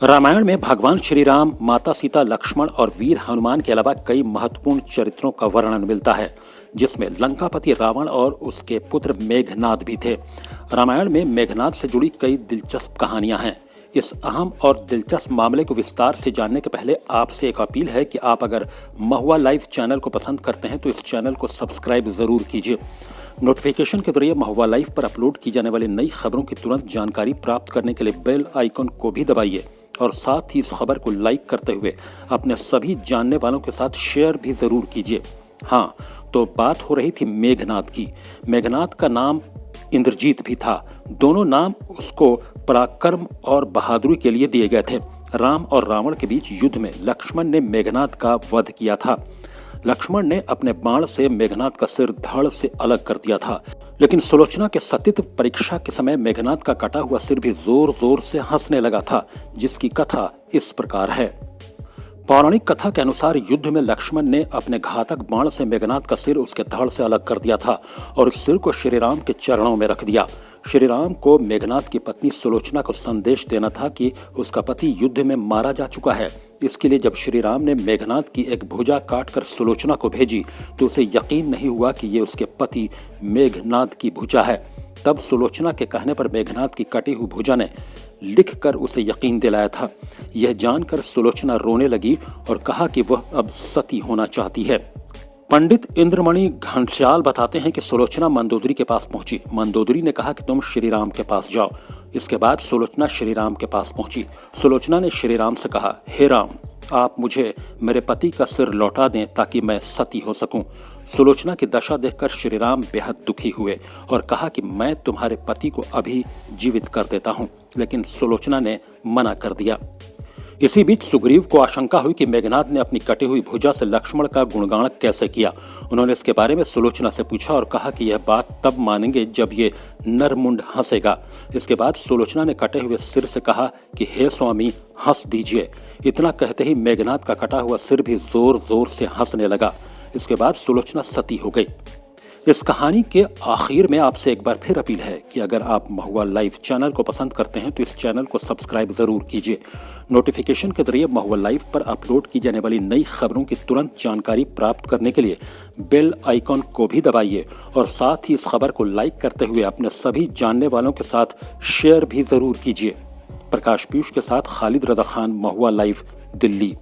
रामायण में भगवान श्री राम, माता सीता, लक्ष्मण और वीर हनुमान के अलावा कई महत्वपूर्ण चरित्रों का वर्णन मिलता है, जिसमें लंकापति रावण और उसके पुत्र मेघनाद भी थे। रामायण में मेघनाद से जुड़ी कई दिलचस्प कहानियां हैं। इस अहम और दिलचस्प मामले को विस्तार से जानने के पहले आपसे एक अपील है कि आप अगर महुआ लाइव चैनल को पसंद करते हैं तो इस चैनल को सब्सक्राइब जरूर कीजिए। नोटिफिकेशन के जरिए महुआ लाइव पर अपलोड की जाने वाली नई खबरों की तुरंत जानकारी प्राप्त करने के लिए बेल आइकन को भी दबाइए और साथ ही इस खबर को लाइक करते हुए अपने सभी जानने वालों के साथ शेयर भी जरूर कीजिए। हाँ, तो बात हो रही थी मेघनाद की। मेघनाद का नाम इंद्रजीत भी था। दोनों नाम उसको पराक्रम और बहादुरी के लिए दिए गए थे। राम और रावण के बीच युद्ध में लक्ष्मण ने मेघनाद का वध किया था। लक्ष्मण ने अपने बाण से मेघनाद का सिर धड़ से अलग कर दिया था, लेकिन सुलोचना के सतीत्व परीक्षा के समय मेघनाद का कटा हुआ सिर भी जोर जोर से हंसने लगा था, जिसकी कथा इस प्रकार है। पौराणिक कथा के अनुसार युद्ध में लक्ष्मण ने अपने घातक बाण से मेघनाद का सिर उसके धड़ से अलग कर दिया था और इस सिर को श्री राम के चरणों में रख दिया। श्री राम को मेघनाद की पत्नी सुलोचना को संदेश देना था कि उसका पति युद्ध में मारा जा चुका है। इसके लिए जब श्री राम ने मेघनाद की एक भुजा काटकर सुलोचना को भेजी तो उसे यकीन नहीं हुआ कि ये उसके पति मेघनाद की भुजा है। तब सुलोचना के कहने पर मेघनाद की कटी हुई भुजा ने लिखकर उसे यकीन दिलाया था। यह जानकर सुलोचना रोने लगी और कहा कि वह अब सती होना चाहती है। पंडित इंद्रमणि घनश्याल बताते हैं कि सुलोचना मंदोदरी के पास पहुंची। मंदोदरी ने कहा कि तुम श्री राम के पास जाओ। इसके बाद सुलोचना श्री राम के पास पहुंची। सुलोचना ने श्री राम से कहा, हे राम, आप मुझे मेरे पति का सिर लौटा दें ताकि मैं सती हो सकूं। सुलोचना की दशा देखकर श्री राम बेहद दुखी हुए और कहा कि मैं तुम्हारे पति को अभी जीवित कर देता हूं, लेकिन सुलोचना ने मना कर दिया। इसी बीच सुग्रीव को आशंका हुई कि मेघनाद ने अपनी कटी हुई भुजा से लक्ष्मण का गुणगान कैसे किया। उन्होंने इसके बारे में सुलोचना से पूछा और कहा कि यह बात तब मानेंगे जब ये नरमुंड हंसेगा। इसके बाद सुलोचना ने कटे हुए सिर से कहा कि हे स्वामी, हंस दीजिए। इतना कहते ही मेघनाद का कटा हुआ सिर भी जोर जोर से हंसने लगा। इसके बाद सुलोचना सती हो गई। इस कहानी के आखिर में आपसे एक बार फिर अपील है कि अगर आप महुआ लाइव चैनल को पसंद करते हैं तो इस चैनल को सब्सक्राइब जरूर कीजिए। नोटिफिकेशन के जरिए महुआ लाइव पर अपलोड की जाने वाली नई खबरों की तुरंत जानकारी प्राप्त करने के लिए बेल आइकॉन को भी दबाइए और साथ ही इस खबर को लाइक करते हुए अपने सभी जानने वालों के साथ शेयर भी जरूर कीजिए। प्रकाश पीयूष के साथ खालिद रजा खान, महुआ लाइव, दिल्ली।